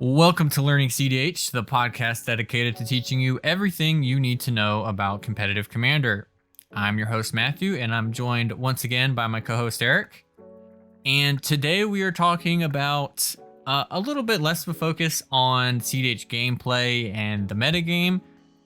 Welcome to Learning cEDH, the podcast dedicated to teaching you everything you need to know about competitive Commander. I'm your host, Matthew, and I'm joined once again by my co-host, Eric. And today we are talking about a little bit less of a focus on cEDH gameplay and the metagame,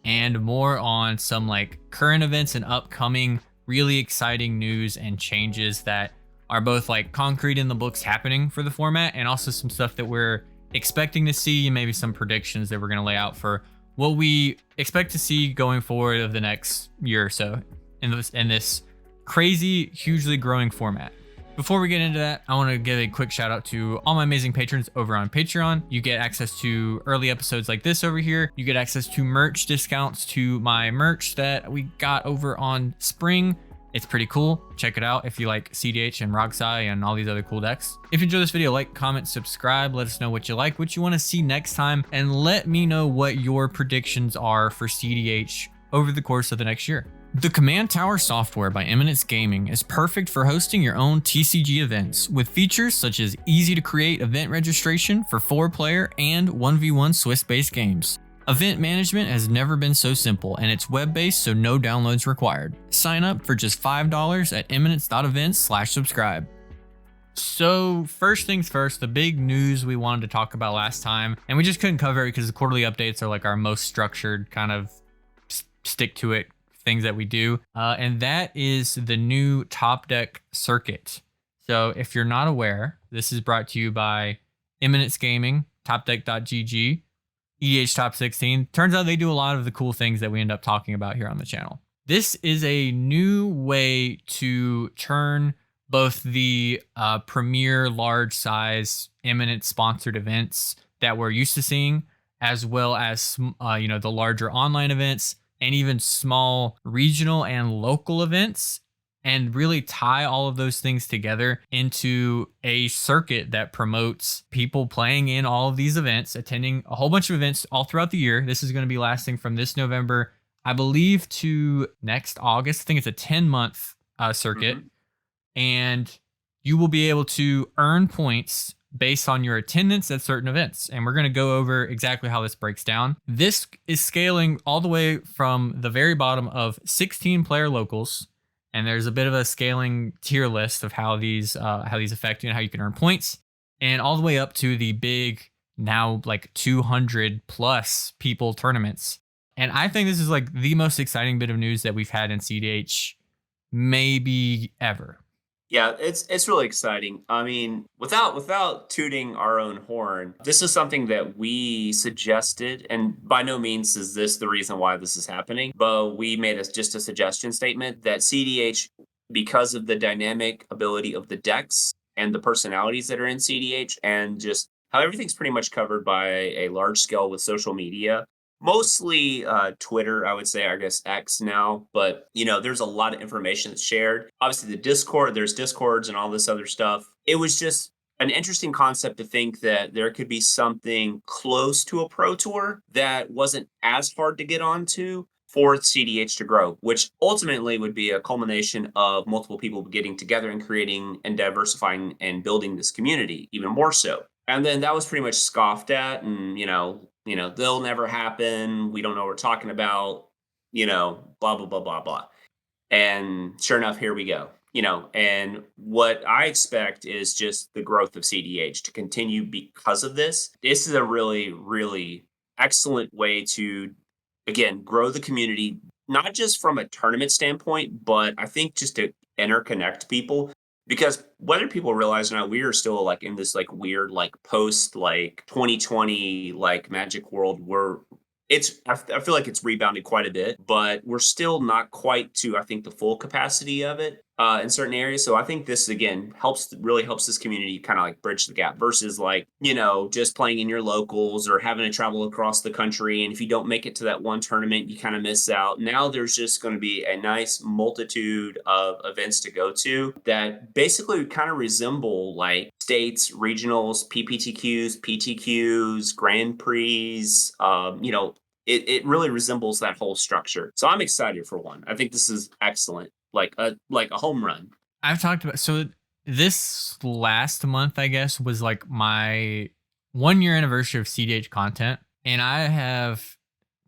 and more on some current events and upcoming really exciting news and changes that are both concrete in the books happening for the format, and also some stuff that we're expecting to see, and maybe some predictions that we're going to lay out for what we expect to see going forward of the next year or so in this crazy, hugely growing format. Before we get into that, I want to give a quick shout out to all my amazing patrons over on Patreon. You get access to early episodes like this over here. You get access to merch discounts to my merch that we got over on Spring. It's pretty cool. Check it out if you like cEDH and Rogsai and all these other cool decks. If you enjoy this video, like, comment, subscribe. Let us know what you like, what you want to see next time, and let me know what your predictions are for cEDH over the course of the next year. The Command Tower software by Eminence Gaming is perfect for hosting your own TCG events with features such as easy to create event registration for 4-player and 1v1 Swiss-based games. Event management has never been so simple, and it's web-based, so no downloads required. Sign up for just $5 at eminence.events/subscribe. So first things first, the big news we wanted to talk about last time, and we just couldn't cover it because the quarterly updates are our most structured kind of stick to it things that we do. And that is the new Topdeck circuit. So if you're not aware, this is brought to you by Eminence Gaming, Topdeck.gg, EDH Top 16. Turns out they do a lot of the cool things that we end up talking about here on the channel. This is a new way to turn both the premier large size Eminence sponsored events that we're used to seeing, as well as the larger online events and even small regional and local events, and really tie all of those things together into a circuit that promotes people playing in all of these events, attending a whole bunch of events all throughout the year. This is going to be lasting from this November, I believe, to next August. I think it's a 10-month circuit. And you will be able to earn points based on your attendance at certain events. And we're going to go over exactly how this breaks down. This is scaling all the way from the very bottom of 16-player locals. And there's a bit of a scaling tier list of how these affect you and how you can earn points, and all the way up to the big, now 200 plus people tournaments. And I think this is the most exciting bit of news that we've had in cEDH maybe ever. Yeah, it's really exciting. I mean, without tooting our own horn, this is something that we suggested, and by no means is this the reason why this is happening, but we made just a suggestion statement that cEDH, because of the dynamic ability of the decks and the personalities that are in cEDH, and just how everything's pretty much covered by a large scale with social media, mostly Twitter, I would say, I guess X now, but there's a lot of information that's shared. Obviously the Discord, there's Discords and all this other stuff. It was just an interesting concept to think that there could be something close to a Pro Tour that wasn't as hard to get onto for cEDH to grow, which ultimately would be a culmination of multiple people getting together and creating and diversifying and building this community even more so. And then that was pretty much scoffed at, and they'll never happen. We don't know what we're talking about, blah, blah, blah, blah, blah. And sure enough, here we go, and what I expect is just the growth of cEDH to continue because of this. This is a really, really excellent way to, again, grow the community, not just from a tournament standpoint, but I think just to interconnect people. Because whether people realize or not, we are still in this weird post 2020 magic world where I feel like it's rebounded quite a bit, but we're still not quite to, I think, the full capacity of it in certain areas. So I think this again really helps this community kind of bridge the gap versus just playing in your locals or having to travel across the country. And if you don't make it to that one tournament, you kind of miss out. Now there's just going to be a nice multitude of events to go to that basically kind of resemble states, regionals, PPTQs, PTQs, Grand Prix, it really resembles that whole structure. So I'm excited for one. I think this is excellent. Like a home run. I've talked about, so this last month, I guess, was my 1 year anniversary of CDH content, and I have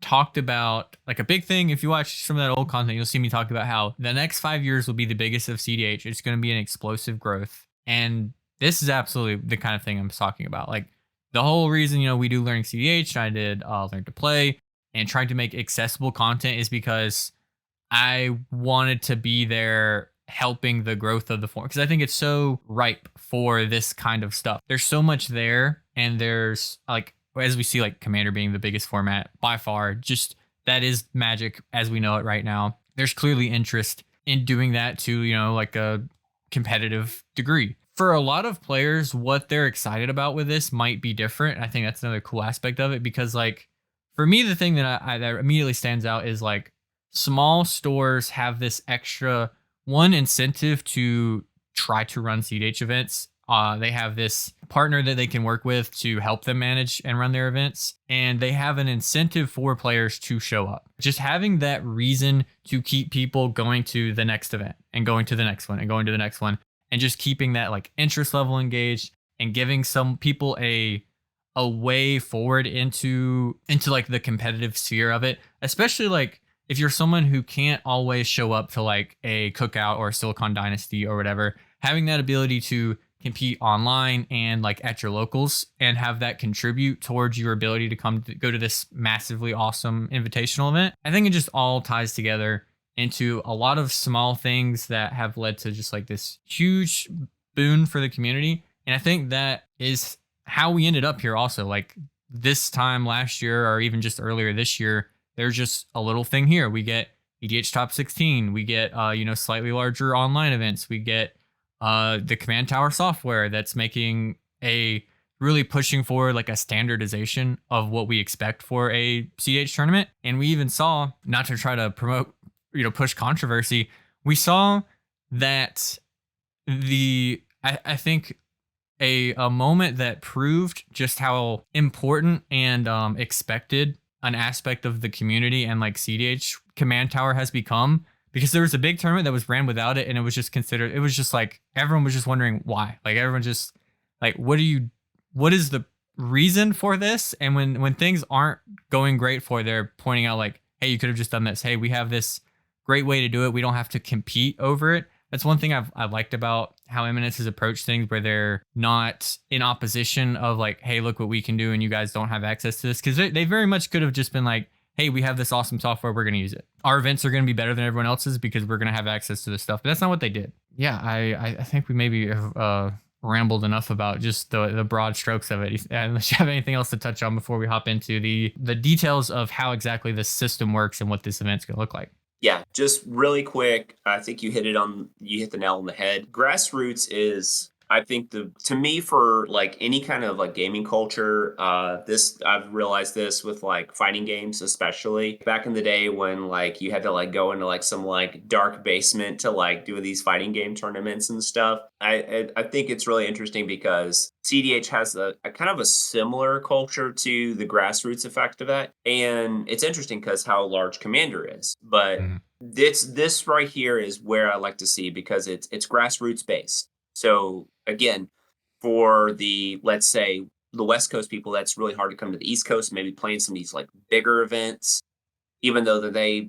talked about like a big thing. If you watch some of that old content, you'll see me talk about how the next 5 years will be the biggest of CDH. It's going to be an explosive growth. And this is absolutely the kind of thing I'm talking about. Like the whole reason, we do learning CDH, and I did learn to play and trying to make accessible content is because I wanted to be there helping the growth of the form because I think it's so ripe for this kind of stuff. There's so much there, and there's like, as we see, like Commander being the biggest format by far, just that is Magic as we know it right now. There's clearly interest in doing that to, like a competitive degree. For a lot of players, what they're excited about with this might be different. I think that's another cool aspect of it because, like, for me, the thing that that immediately stands out is like small stores have this extra one incentive to try to run CDH events. They have this partner that they can work with to help them manage and run their events. And they have an incentive for players to show up. Just having that reason to keep people going to the next event and going to the next one and going to the next one. And just keeping that like interest level engaged and giving some people a way forward into like the competitive sphere of it. Especially like if you're someone who can't always show up to like a cookout or a Silicon Dynasty or whatever, having that ability to compete online and like at your locals and have that contribute towards your ability to go to this massively awesome invitational event. I think it just all ties together into a lot of small things that have led to just like this huge boon for the community. And I think that is how we ended up here also. Like this time last year or even just earlier this year, there's just a little thing here. We get EDH top 16. We get, slightly larger online events. We get the Command Tower software that's making really pushing forward like a standardization of what we expect for a CEDH tournament. And we even saw, not to try to promote, push controversy, we saw that I think a moment that proved just how important and expected an aspect of the community and like CEDH Command Tower has become, because there was a big tournament that was ran without it, and it was just like everyone was just wondering why. Like everyone just like, what is the reason for this? And when things aren't going great they're pointing out like, hey, you could have just done this. Hey, we have this great way to do it. We don't have to compete over it. That's one thing I've liked about how Eminence has approached things, where they're not in opposition of like, hey, look what we can do and you guys don't have access to this. Because they very much could have just been like, hey, we have this awesome software, we're going to use it. Our events are going to be better than everyone else's because we're going to have access to this stuff. But that's not what they did. Yeah, I think we maybe have rambled enough about just the broad strokes of it. Unless you have anything else to touch on before we hop into the details of how exactly the system works and what this event's going to look like. Yeah, just really quick. I think you hit the nail on the head. Grassroots is, I think, to me, for like any kind of like gaming culture, I've realized this with like fighting games, especially back in the day when like you had to like go into like some like dark basement to like do these fighting game tournaments and stuff. I think it's really interesting because CEDH has a kind of a similar culture to the grassroots effect of that. And it's interesting because how large Commander is. But this right here is where I like to see, because it's grassroots based. So again, for let's say the West Coast people, that's really hard to come to the East Coast, maybe playing some of these like bigger events, even though that they,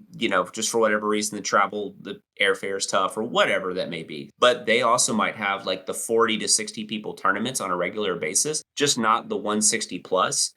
just for whatever reason, the airfare is tough or whatever that may be. But they also might have like the 40 to 60 people tournaments on a regular basis, just not the 160 plus.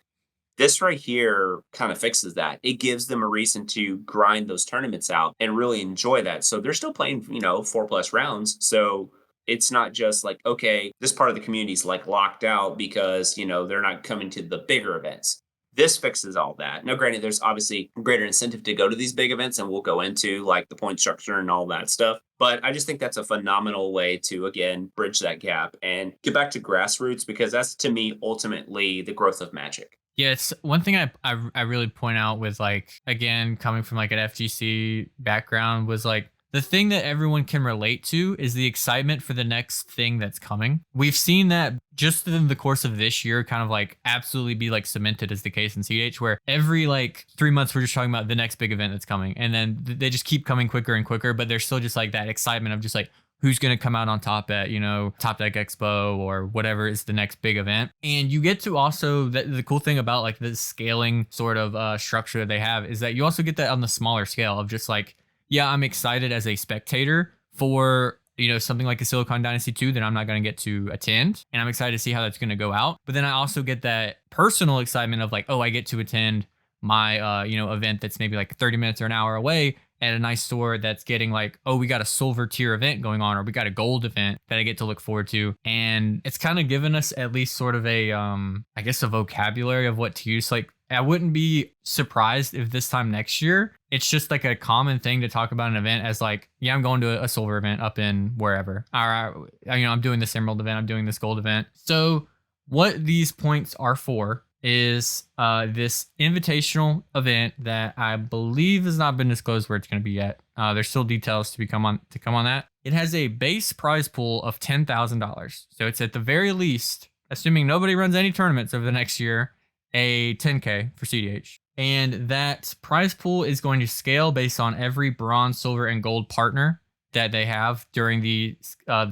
This right here kind of fixes that. It gives them a reason to grind those tournaments out and really enjoy that. So they're still playing, 4+ rounds. So it's not just like, okay, this part of the community is like locked out because, they're not coming to the bigger events. This fixes all that. Now, granted, there's obviously greater incentive to go to these big events, and we'll go into like the point structure and all that stuff. But I just think that's a phenomenal way to, again, bridge that gap and get back to grassroots, because that's, to me, ultimately the growth of Magic. Yeah, it's one thing I really point out with, like, again, coming from like an FGC background, was like, the thing that everyone can relate to is the excitement for the next thing that's coming. We've seen that just in the course of this year kind of like absolutely be like cemented as the case in CEDH, where every like 3 months we're just talking about the next big event that's coming. And then they just keep coming quicker and quicker, but there's still just like that excitement of just like, who's going to come out on top at, Topdeck Expo or whatever is the next big event. And you get to also, the cool thing about like the scaling sort of structure that they have is that you also get that on the smaller scale of just like, yeah, I'm excited as a spectator for something like a Silicon Dynasty 2 that I'm not going to get to attend. And I'm excited to see how that's going to go out. But then I also get that personal excitement of like, oh, I get to attend my, event that's maybe like 30 minutes or an hour away at a nice store that's getting like, oh, we got a silver tier event going on, or we got a gold event that I get to look forward to. And it's kind of given us at least sort of a, I guess, a vocabulary of what to use. Like, I wouldn't be surprised if this time next year, it's just like a common thing to talk about an event as like, yeah, I'm going to a silver event up in wherever. All right, I'm doing this emerald event, I'm doing this gold event. So what these points are for is this invitational event that I believe has not been disclosed where it's going to be yet. There's still details to come on that. It has a base prize pool of $10,000. So it's at the very least, assuming nobody runs any tournaments over the next year, a 10K for cEDH. And that prize pool is going to scale based on every bronze, silver, and gold partner that they have during the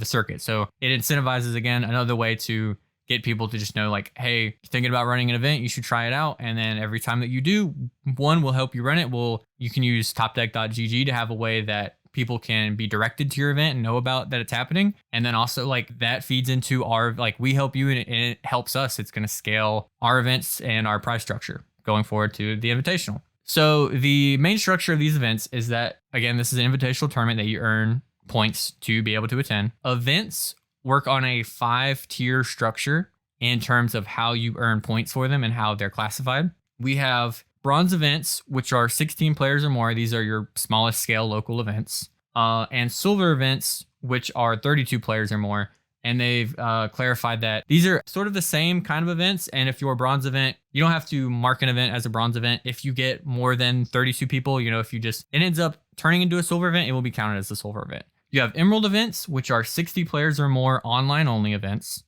circuit. So it incentivizes, again, another way to get people to just know like, hey, you're thinking about running an event, you should try it out. And then every time that you do, one will help you run it. You can use topdeck.gg to have a way that people can be directed to your event and know about that it's happening. And then also like that feeds into our, like, we help you and it helps us. It's going to scale our events and our price structure going forward to the invitational. So the main structure of these events is that, again, this is an invitational tournament that you earn points to be able to attend. Events work on a 5-tier structure in terms of how you earn points for them and how they're classified. We have bronze events, which are 16 players or more. These are your smallest scale local events. And silver events, which are 32 players or more. And they've clarified that these are sort of the same kind of events. And if you're a bronze event, you don't have to mark an event as a bronze event. If you get more than 32 people, if it ends up turning into a silver event, it will be counted as a silver event. You have emerald events, which are 60 players or more online only events,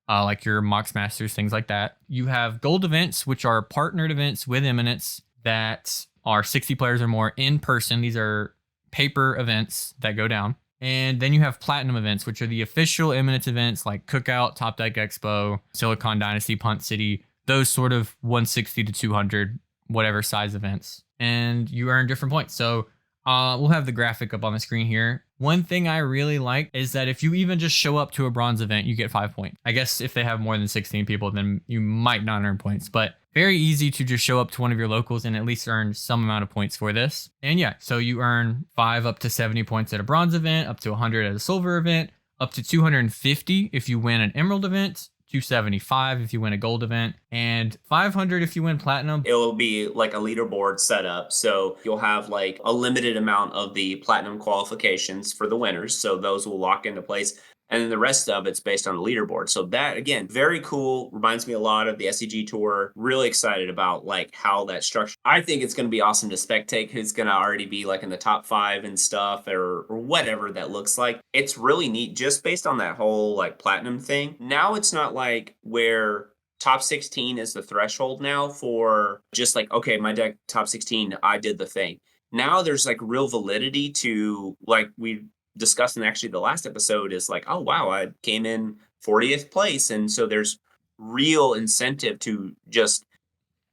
like your Mox Masters, things like that. You have gold events, which are partnered events with Eminence that are 60 players or more in person. These are paper events that go down. And then you have platinum events, which are the official Eminence events like Cookout, Topdeck Expo, Silicon Dynasty, Punt City, those sort of 160 to 200, whatever size events. And you earn different points. So we'll have the graphic up on the screen here. One thing I really like is that if you even just show up to a bronze event, you get 5 points. I guess if they have more than 16 people, then you might not earn points, but very easy to just show up to one of your locals and at least earn some amount of points for this. And yeah, so you earn 5 up to 70 points at a bronze event, up to 100 at a silver event, up to 250 if you win an emerald event, 275 if you win a gold event, and 500 if you win platinum. It will be like a leaderboard setup. So you'll have like a limited amount of the platinum qualifications for the winners. So those will lock into place. And then the rest of it's based on the leaderboard. So that, again, very cool. Reminds me a lot of the SEG Tour. Really excited about like how that structure. I think it's going to be awesome to spectate who's going to already be like in the top 5 and stuff or whatever that looks like. It's really neat just based on that whole like platinum thing. Now it's not like where top 16 is the threshold now for just like, okay, my deck top 16, I did the thing. Now there's like real validity to like we discussed in actually the last episode is like, oh, wow, I came in 40th place. And so there's real incentive to just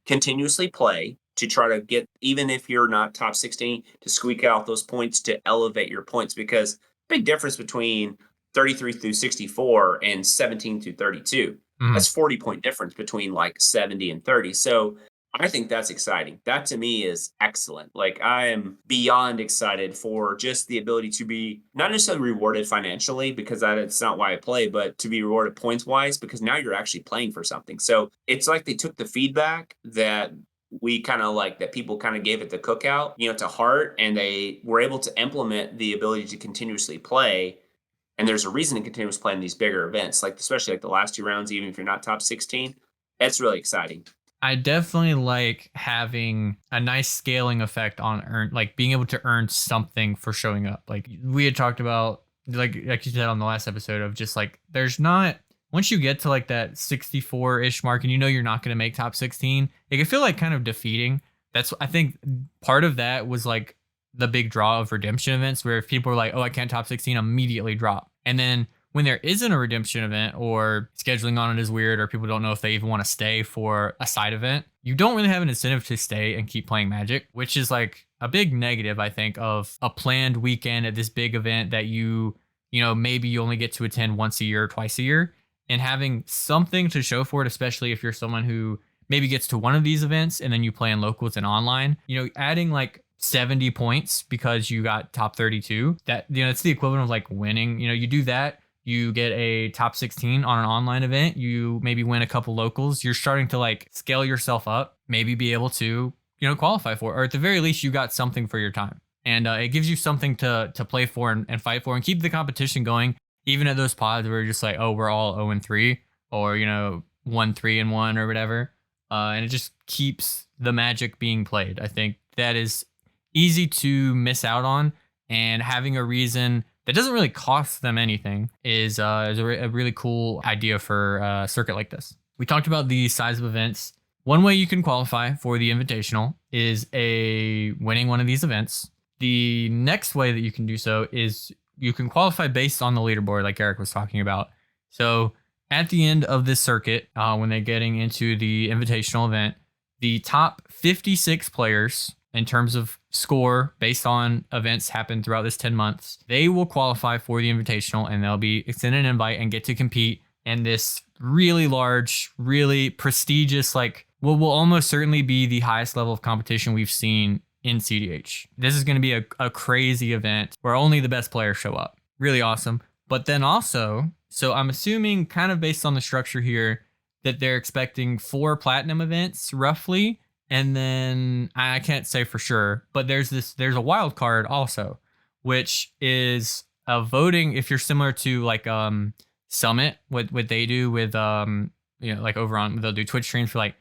continuously play to try to get, even if you're not top 16, to squeak out those points to elevate your points, because big difference between 33 through 64 and 17 through 32. That's 40-point difference between like 70 and 30. So I think that's exciting. That to me is excellent. Like I am beyond excited for just the ability to be not necessarily rewarded financially, because that's not why I play, but to be rewarded points wise, because now you're actually playing for something. So it's like they took the feedback that we kind of like that people kind of gave at the cookout, to heart, and they were able to implement the ability to continuously play. And there's a reason to continuously play in these bigger events, like especially like the last 2 rounds, even if you're not top 16. It's really exciting. I definitely like having a nice scaling effect on like being able to earn something for showing up. Like we had talked about, like you said on the last episode, of just like, there's not, once you get to like that 64-ish mark and you're not going to make top 16, it can feel like kind of defeating. I think part of that was like the big draw of redemption events where if people are like, oh, I can't top 16, immediately drop. And then when there isn't a redemption event or scheduling on it is weird or people don't know if they even want to stay for a side event, you don't really have an incentive to stay and keep playing Magic, which is like a big negative, I think, of a planned weekend at this big event that maybe you only get to attend once a year or twice a year, and having something to show for it, especially if you're someone who maybe gets to one of these events and then you play in locals and online, adding like 70 points because you got top 32, that, it's the equivalent of like winning. You do that, you get a top 16 on an online event, you maybe win a couple locals, you're starting to like scale yourself up, maybe be able to, qualify for, or at the very least, you got something for your time. And it gives you something to play for and fight for and keep the competition going, even at those pods where you're just like, oh, we're all 0-3 or, 1-3-1 or whatever. And it just keeps the Magic being played. I think that is easy to miss out on, and having a reason that doesn't really cost them anything is a really cool idea for a circuit like this. We talked about the size of events. One way you can qualify for the Invitational is winning one of these events. The next way that you can do so is you can qualify based on the leaderboard, like Eric was talking about. So at the end of this circuit, when they're getting into the Invitational event, the top 56 players in terms of score based on events happen throughout this 10 months, they will qualify for the Invitational and they'll be extended an invite and get to compete in this really large, really prestigious, like what will almost certainly be the highest level of competition we've seen in cEDH. This is going to be a crazy event where only the best players show up. Really awesome. But then also, so I'm assuming kind of based on the structure here that they're expecting 4 platinum events roughly. And then I can't say for sure, but there's a wild card also, which is a voting. If you're similar to like Summit, what they do with like over on, they'll do Twitch streams for like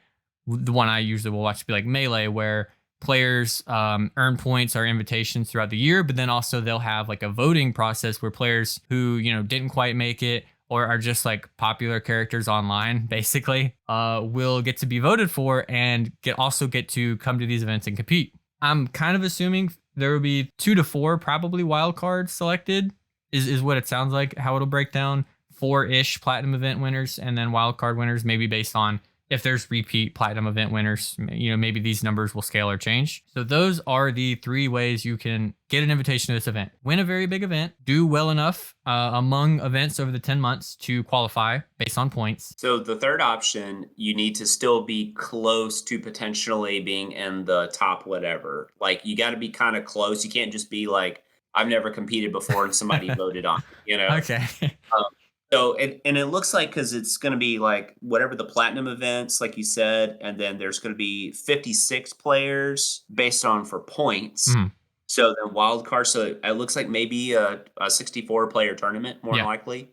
the one I usually will watch be like Melee, where players earn points or invitations throughout the year, but then also they'll have like a voting process where players who didn't quite make it or are just like popular characters online basically will get to be voted for and also get to come to these events and compete. I'm kind of assuming there will be 2 to 4 probably wild cards selected is what it sounds like how it'll break down. 4-ish platinum event winners and then wild card winners, maybe based on if there's repeat platinum event winners, maybe these numbers will scale or change. So those are the 3 ways you can get an invitation to this event. Win a very big event, do well enough among events over the 10 months to qualify based on points. So the third option, you need to still be close to potentially being in the top whatever. Like you got to be kind of close. You can't just be like, I've never competed before and somebody voted on, Okay. So, and it looks like, because it's going to be like whatever the platinum events, like you said, and then there's going to be 56 players based on for points. Mhm. So then wild card. So it looks like maybe a 64 player tournament, more than likely.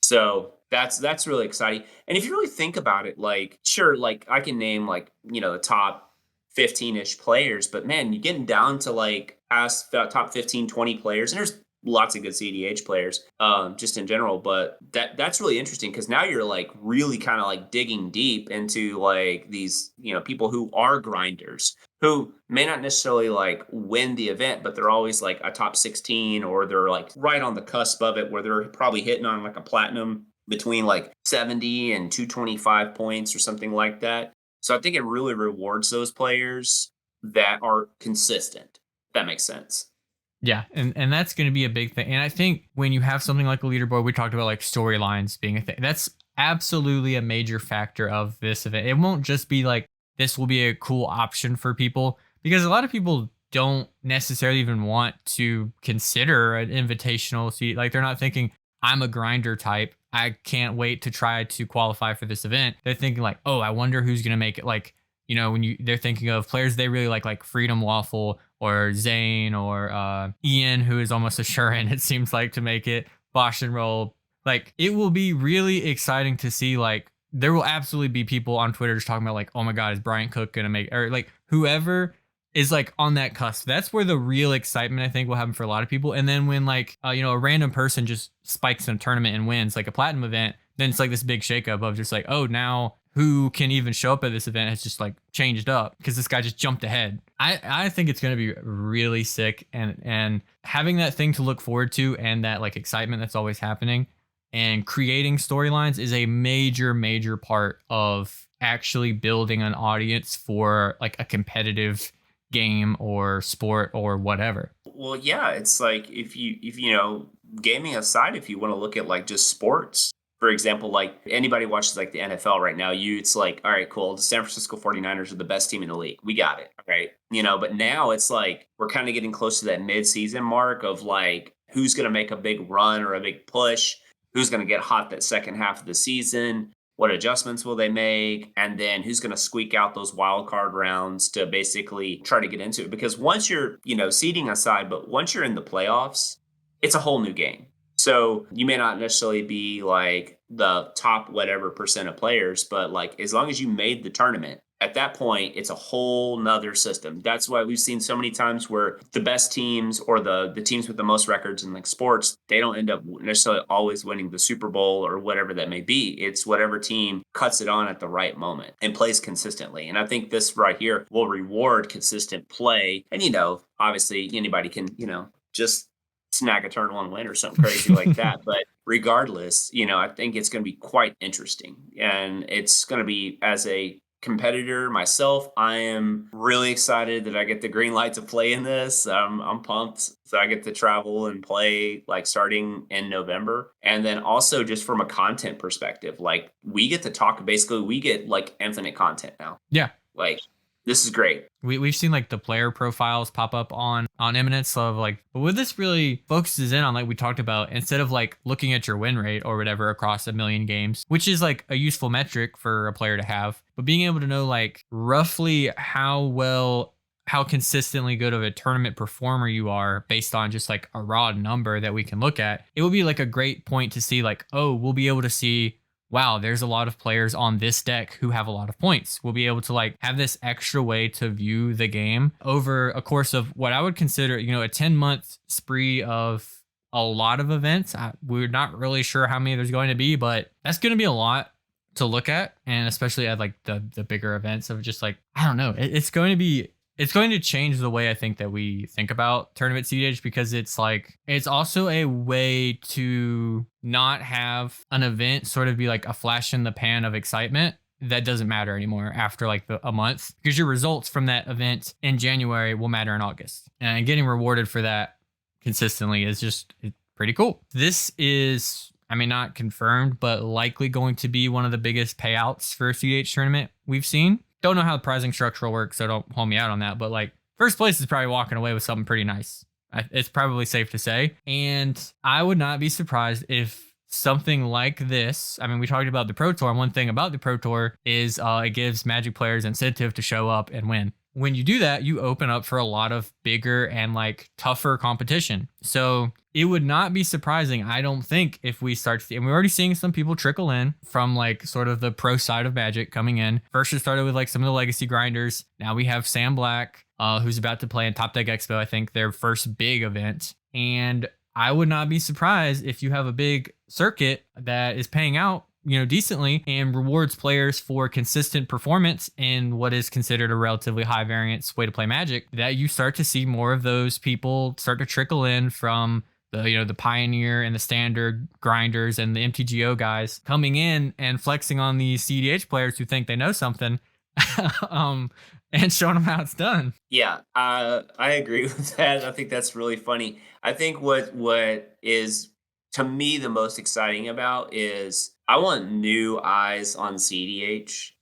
So that's really exciting. And if you really think about it, like, sure, like I can name like, the top 15-ish players, but man, you're getting down to like past the top 15, 20 players, and there's lots of good cEDH players, just in general. But that's really interesting, because now you're like really kind of like digging deep into like these, people who are grinders, who may not necessarily like win the event, but they're always like a top 16, or they're like right on the cusp of it, where they're probably hitting on like a platinum between like 70 and 225 points or something like that. So I think it really rewards those players that are consistent. If that makes sense. Yeah, and that's going to be a big thing. And I think when you have something like a leaderboard, we talked about like storylines being a thing. That's absolutely a major factor of this event. It won't just be like, this will be a cool option for people, because a lot of people don't necessarily even want to consider an invitational seat. Like they're not thinking, I'm a grinder type, I can't wait to try to qualify for this event. They're thinking like, oh, I wonder who's going to make it. Like, when they're thinking of players they really like Freedom Waffle or Zane or Ian, who is almost assuring, it seems like, to make it, Bosch and Roll. Like, it will be really exciting to see. Like, there will absolutely be people on Twitter just talking about like, oh my God, is Bryant Cook going to make, or like whoever is like on that cusp. That's where the real excitement, I think, will happen for a lot of people. And then when like, a random person just spikes in a tournament and wins like a platinum event, then it's like this big shakeup of just like, oh, now who can even show up at this event has just like changed up because this guy just jumped ahead. I think it's going to be really sick, and having that thing to look forward to and that like excitement that's always happening and creating storylines is a major part of actually building an audience for like a competitive game or sport or whatever. Well, yeah, it's like if gaming aside, if you want to look at like just sports, for example, like anybody watches like the NFL right now, it's like, all right, cool. The San Francisco 49ers are the best team in the league. We got it. Right. But now it's like we're kind of getting close to that mid-season mark of like who's going to make a big run or a big push, who's going to get hot that second half of the season. What adjustments will they make? And then who's going to squeak out those wild card rounds to basically try to get into it? Because once you're, seeding aside, but once you're in the playoffs, it's a whole new game. So you may not necessarily be like the top whatever percent of players, but like as long as you made the tournament, at that point, it's a whole nother system. That's why we've seen so many times where the best teams or the teams with the most records in like sports, they don't end up necessarily always winning the Super Bowl or whatever that may be. It's whatever team cuts it on at the right moment and plays consistently. And I think this right here will reward consistent play. And, obviously anybody can, just snag a turtle and win or something crazy like that. But regardless, I think it's going to be quite interesting. And it's going to be, as a competitor myself, I am really excited that I get the green light to play in this. I'm pumped. So I get to travel and play like starting in November. And then also just from a content perspective, like we get to talk, basically we get like infinite content now. Yeah. Like this is great. We've seen like the player profiles pop up on Eminence of like, but what this really focuses in on, like we talked about, instead of like looking at your win rate or whatever across a million games, which is like a useful metric for a player to have, but being able to know like roughly how consistently good of a tournament performer you are based on just like a raw number that we can look at, it would be like a great point to see like, oh, we'll be able to see, wow, there's a lot of players on this deck who have a lot of points. We'll be able to like have this extra way to view the game over a course of what I would consider, a 10-month spree of a lot of events. We're not really sure how many there's going to be, but that's going to be a lot to look at. And especially at like the bigger events of just like, I don't know, it's going to change the way I think that we think about tournament cEDH, because it's like, it's also a way to not have an event sort of be like a flash in the pan of excitement that doesn't matter anymore after like a month, because your results from that event in January will matter in August, and getting rewarded for that consistently is just pretty cool. This is, I mean, not confirmed, but likely going to be one of the biggest payouts for a cEDH tournament we've seen. Don't know how the pricing structure works, so don't hold me out on that. But like first place is probably walking away with something pretty nice. It's probably safe to say. And I would not be surprised if something like this, I mean, we talked about the Pro Tour. And one thing about the Pro Tour is it gives Magic players incentive to show up and win. When you do that, you open up for a lot of bigger and like tougher competition. So it would not be surprising, I don't think, if we start to see, and we're already seeing some people trickle in from like sort of the pro side of Magic coming in. First it started with like some of the legacy grinders. Now we have Sam Black, who's about to play in Topdeck Expo, I think their first big event. And I would not be surprised if you have a big circuit that is paying out, decently and rewards players for consistent performance in what is considered a relatively high variance way to play Magic, that you start to see more of those people start to trickle in from the Pioneer and the Standard grinders and the MTGO guys coming in and flexing on these cEDH players who think they know something and showing them how it's done. Yeah, I agree with that. I think that's really funny. I think what is to me the most exciting about is I want new eyes on cEDH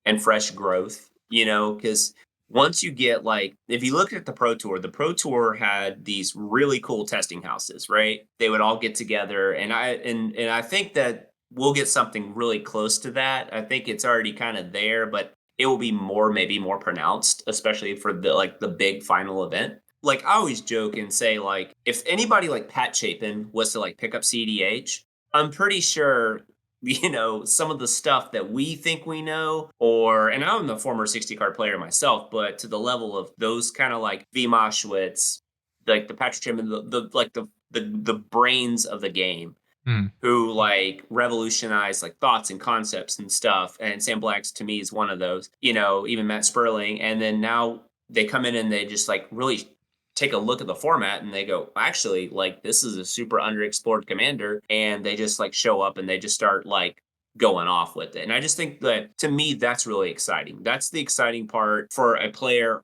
and fresh growth, because once you get like, if you look at the Pro Tour had these really cool testing houses, right? They would all get together, and I think that we'll get something really close to that. I think it's already kind of there, but it will be maybe more pronounced, especially for the big final event. Like I always joke and say, like, if anybody like Pat Chapin was to like pick up cEDH, I'm pretty sure some of the stuff that we think we know, and I'm a former 60 card player myself, but to the level of those kind of like V. Moshwitz, like the Patrick Chapman, the brains of the game, Mm. who like revolutionized like thoughts and concepts and stuff. And Sam Black's to me is one of those, even Matt Sperling. And then now they come in and they just like really take a look at the format and they go, actually, like this is a super underexplored commander. And they just like show up and they just start like going off with it. And I just think that to me, that's really exciting. That's the exciting part for a player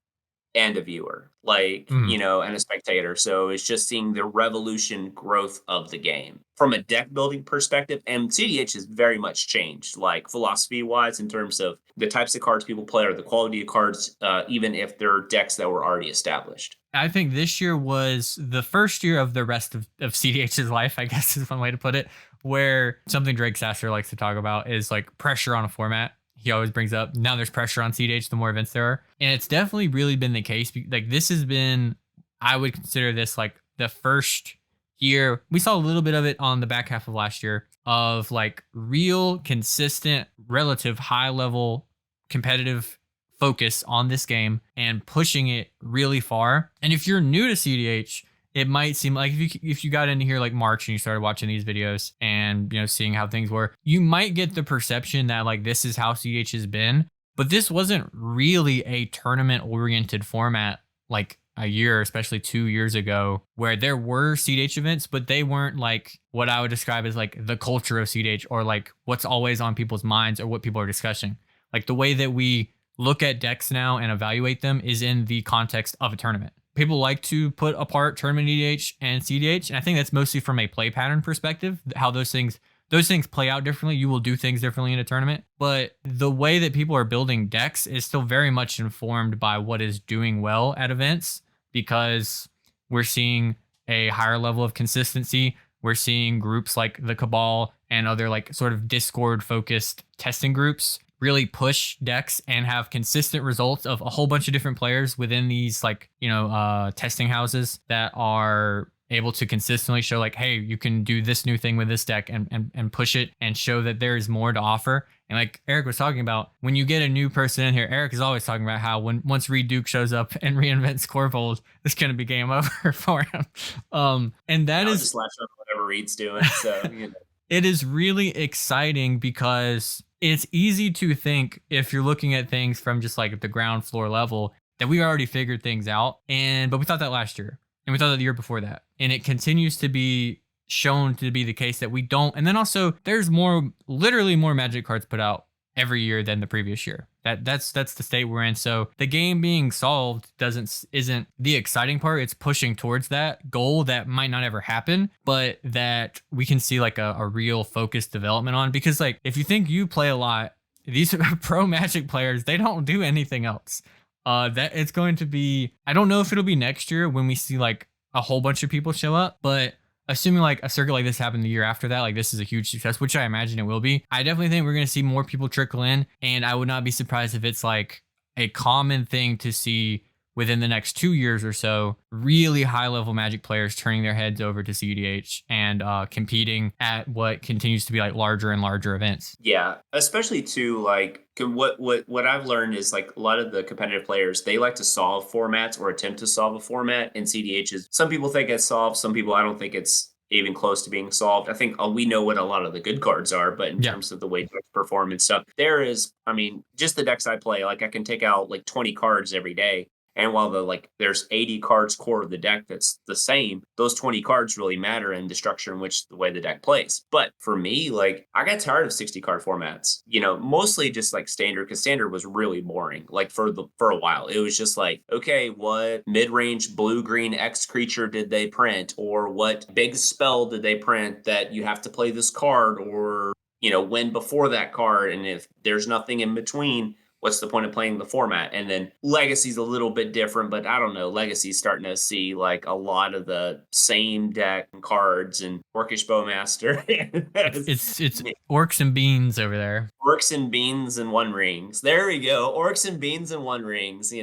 and a viewer, like, Mm. and a spectator. So it's just seeing the revolution growth of the game from a deck building perspective. And cEDH has very much changed, like philosophy wise, in terms of the types of cards people play or the quality of cards, even if they're decks that were already established. I think this year was the first year of the rest of cEDH's life, I guess is one way to put it, where something Drake Sasser likes to talk about is like pressure on a format. He always brings up now there's pressure on cEDH the more events there are. And it's definitely really been the case. Like this has been, I would consider this like the first year. We saw a little bit of it on the back half of last year of like real consistent, relative high level competitive focus on this game and pushing it really far. And if you're new to cEDH, it might seem like if you got into here like March and you started watching these videos and seeing how things were, you might get the perception that like this is how cEDH has been, but this wasn't really a tournament oriented format like a year, especially 2 years ago, where there were cEDH events, but they weren't like what I would describe as like the culture of cEDH or like what's always on people's minds or what people are discussing. Like the way that we look at decks now and evaluate them is in the context of a tournament. People like to put apart tournament EDH and cEDH, and I think that's mostly from a play pattern perspective, how those things play out differently. You will do things differently in a tournament, but the way that people are building decks is still very much informed by what is doing well at events, because we're seeing a higher level of consistency. We're seeing groups like the Cabal and other like sort of Discord focused testing groups really push decks and have consistent results of a whole bunch of different players within these like testing houses that are able to consistently show like, hey, you can do this new thing with this deck and push it and show that there is more to offer. And like Eric was talking about, when you get a new person in here, Eric is always talking about how once Reed Duke shows up and reinvents Corvold, it's going to be game over for him. And that is just latch on to whatever Reed's doing. So it is really exciting because it's easy to think, if you're looking at things from just like the ground floor level, that we already figured things out. But we thought that last year and we thought that the year before that. And it continues to be shown to be the case that we don't. And then also there's literally more Magic cards put out every year than the previous year. That's the state we're in. So the game being solved isn't the exciting part. It's pushing towards that goal that might not ever happen, but that we can see like a real focused development on. Because like if you think you play a lot, these pro Magic players, they don't do anything else. That it's going to be, I don't know if it'll be next year when we see like a whole bunch of people show up, but assuming like a circuit like this happened the year after that, like this is a huge success, which I imagine it will be. I definitely think we're going to see more people trickle in, and I would not be surprised if it's like a common thing to see within the next 2 years or so, really high level Magic players turning their heads over to cEDH and competing at what continues to be like larger and larger events. Yeah, especially too, like what I've learned is like a lot of the competitive players, they like to solve formats or attempt to solve a format. And cEDH is, some people think it's solved, some people I don't think it's even close to being solved. I think we know what a lot of the good cards are, but in terms of the way decks perform and stuff, there is, I mean, just the decks I play, like I can take out like 20 cards every day. And while there's 80 cards core of the deck that's the same, those 20 cards really matter in the structure in which the way the deck plays. But for me, like I got tired of 60 card formats, mostly just like standard, because standard was really boring. Like for a while, it was just like, okay, what mid-range blue-green X creature did they print? Or what big spell did they print that you have to play this card or, win before that card? And if there's nothing in between, what's the point of playing the format? And then Legacy's a little bit different, but I don't know. Legacy's starting to see like a lot of the same deck and cards and Orcish Bowmaster. It's Orcs and Beans over there. Orcs and Beans and One Rings. There we go. Orcs and Beans and One Rings.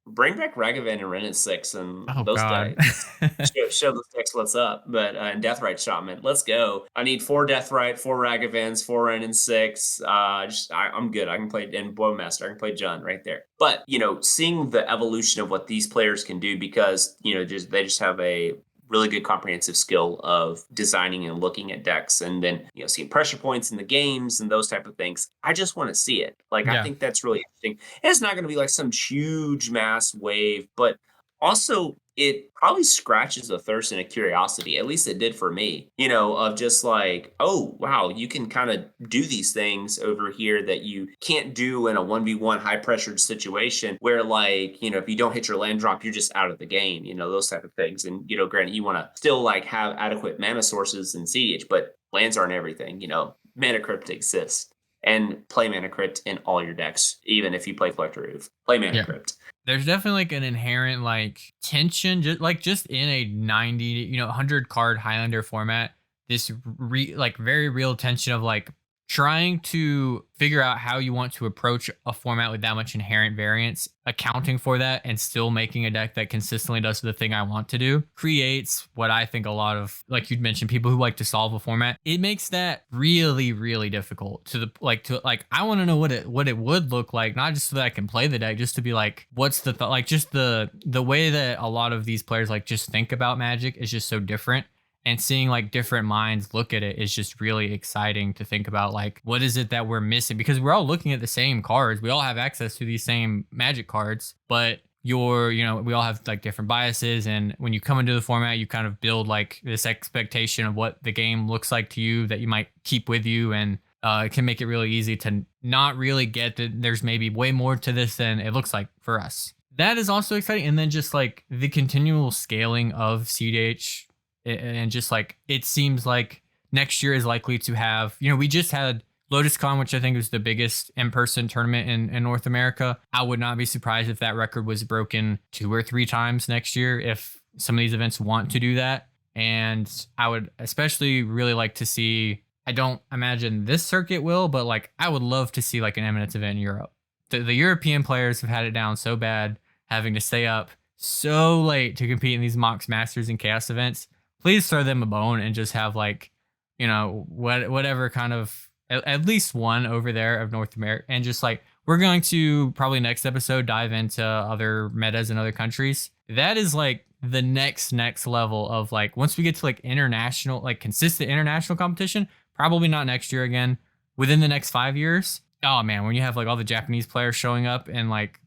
Bring back Ragavan and Ren at 6 and those God. decks. show those decks what's up. But and Deathrite Shaman, let's go. I need 4 Deathrite, 4 Ragavans, 4 Ren and 6. I'm good. I can play and Bowmaster. I can play Jund right there. But seeing the evolution of what these players can do, because they just have a really good comprehensive skill of designing and looking at decks and then, seeing pressure points in the games and those type of things. I just want to see it. Like, I Yeah. think that's really interesting. And it's not going to be like some huge mass wave, but also it probably scratches a thirst and a curiosity. At least it did for me, of just like, oh, wow, you can kind of do these things over here that you can't do in a 1v1 high pressured situation where, like, if you don't hit your land drop, you're just out of the game, those type of things. And, granted, you want to still like have adequate mana sources in cEDH, but lands aren't everything, mana crypt exists. And play mana crypt in all your decks, even if you play Collector Roof. Play mana crypt. There's definitely like an inherent like tension, just in a 90, 100 card Highlander format. This very real tension of like trying to figure out how you want to approach a format with that much inherent variance, accounting for that and still making a deck that consistently does the thing I want to do, creates what I think a lot of, like you'd mentioned, people who like to solve a format. It makes that really, really difficult I want to know what it would look like, not just so that I can play the deck, just to be like, what's the thought, like just the way that a lot of these players like just think about Magic is just so different. And seeing like different minds look at it is just really exciting to think about, like, what is it that we're missing? Because we're all looking at the same cards. We all have access to these same Magic cards, but we all have like different biases. And when you come into the format, you kind of build like this expectation of what the game looks like to you that you might keep with you. And it can make it really easy to not really get that there's maybe way more to this than it looks like for us. That is also exciting. And then just like the continual scaling of cEDH. And just like, it seems like next year is likely to have, we just had LotusCon, which I think was the biggest in-person tournament in North America. I would not be surprised if that record was broken 2 or 3 times next year, if some of these events want to do that. And I would especially really like to see, I don't imagine this circuit will, but like, I would love to see like an Eminence event in Europe. The European players have had it down so bad, having to stay up so late to compete in these Mox Masters and Chaos events. Please throw them a bone and just have like, whatever kind of at least one over there of North America. And just like, we're going to probably next episode dive into other metas in other countries. That is like the next level of like, once we get to like international, like consistent international competition, probably not next year again, within the next 5 years. Oh man, when you have like all the Japanese players showing up and like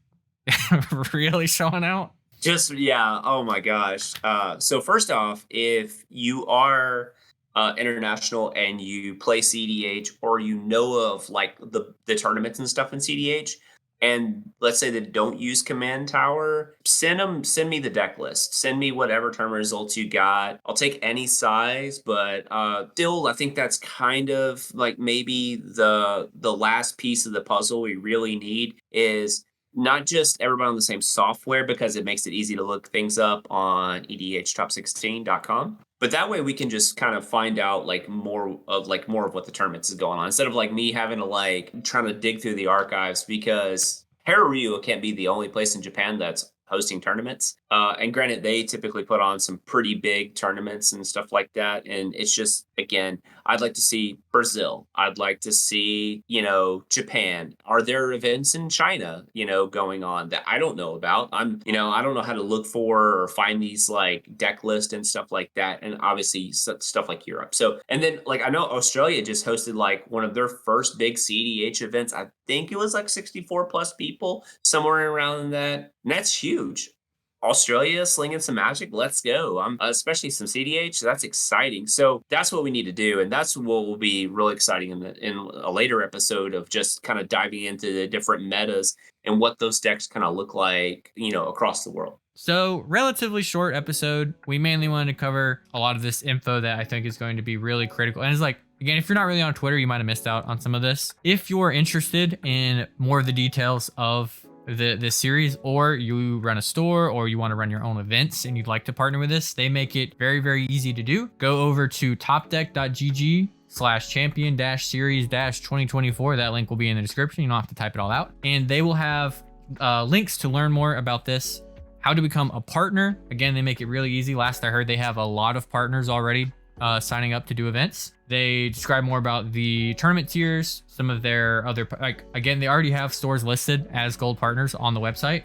really showing out. Oh my gosh. So first off, if you are international and you play cEDH, or of like the tournaments and stuff in cEDH, and let's say they don't use Command Tower, send me the deck list. Send me whatever tournament results you got. I'll take any size, but still, I think that's kind of like maybe the last piece of the puzzle we really need is not just everybody on the same software, because it makes it easy to look things up on edhtop16.com. But that way we can just kind of find out like more of what the tournaments is going on, instead of like me having to like trying to dig through the archives, because Haruryuwa can't be the only place in Japan that's hosting tournaments. And granted, they typically put on some pretty big tournaments and stuff like that. And it's just, again, I'd like to see Brazil. I'd like to see, Japan. Are there events in China, going on that I don't know about? I don't know how to look for or find these like deck list and stuff like that. And obviously stuff like Europe. So, and then like, I know Australia just hosted like one of their first big cEDH events. I think it was like 64 plus people, somewhere around that. And that's huge. Australia slinging some Magic, let's go. Especially some cEDH, that's exciting. So that's what we need to do, and that's what will be really exciting in a later episode of just kind of diving into the different metas and what those decks kind of look like, across the world. So, relatively short episode. We mainly wanted to cover a lot of this info that I think is going to be really critical. And it's like, again, if you're not really on Twitter, you might have missed out on some of this. If you're interested in more of the details of the series, or you run a store, or you want to run your own events and you'd like to partner with this, they make it very, very easy to do. Go over to topdeck.gg/champion-series-2024. That link will be in the description. You don't have to type it all out. And they will have links to learn more about this, how to become a partner. Again, they make it really easy. Last I heard, they have a lot of partners already signing up to do events. They describe more about the tournament tiers, some of their other, like, again, they already have stores listed as gold partners on the website.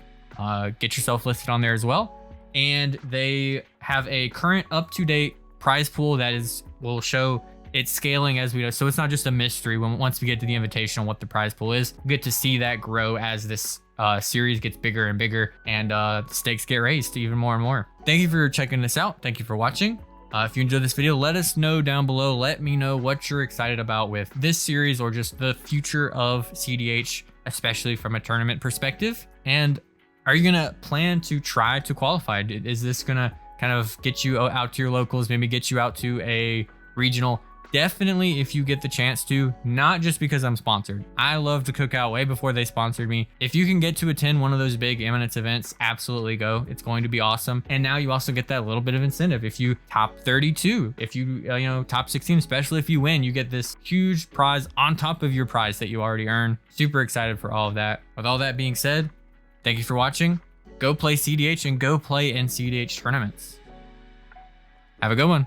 Get yourself listed on there as well. and they have a current up-to-date prize pool that will show it's scaling as we go. So it's not just a mystery once we get to the Invitational what the prize pool is. We get to see that grow as this series gets bigger and bigger, and the stakes get raised even more and more. Thank you for checking this out. Thank you for watching. If you enjoyed this video, let us know down below. Let me know what you're excited about with this series or just the future of cEDH, especially from a tournament perspective. And are you gonna plan to try to qualify? Is this gonna kind of get you out to your locals, maybe get you out to a regional? Definitely, if you get the chance to, not just because I'm sponsored. I love the Cookout way before they sponsored me. If you can get to attend one of those big Eminence events, absolutely go. It's going to be awesome. And now you also get that little bit of incentive. If you top 32, if you, top 16, especially if you win, you get this huge prize on top of your prize that you already earned. Super excited for all of that. With all that being said, thank you for watching. Go play cEDH and go play in cEDH tournaments. Have a good one.